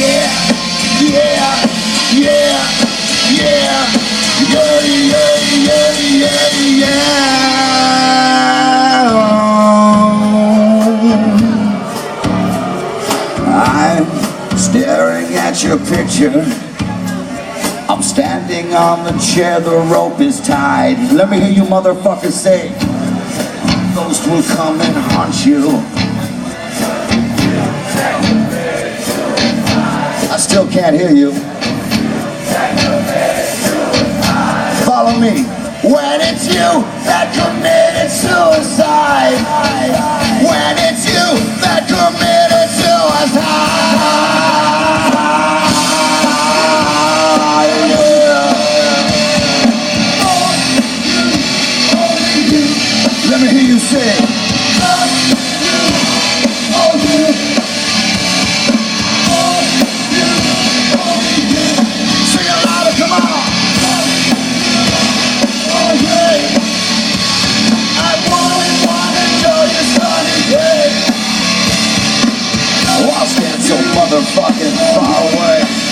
yeah, yeah, yeah, yeah, yeah, yeah, yeah, yeah. I'm staring at your picture. I'm standing on the chair, the rope is tied. Let me hear you motherfuckers say, ghost will come and haunt you. I still can't hear you. Follow me. When it's you that committed suicide. When it's you that committed suicide. Let me hear you say, sing it louder, come on. Okay. I wouldn't want to know your sunny day. Oh, I'll stand so motherfucking far away.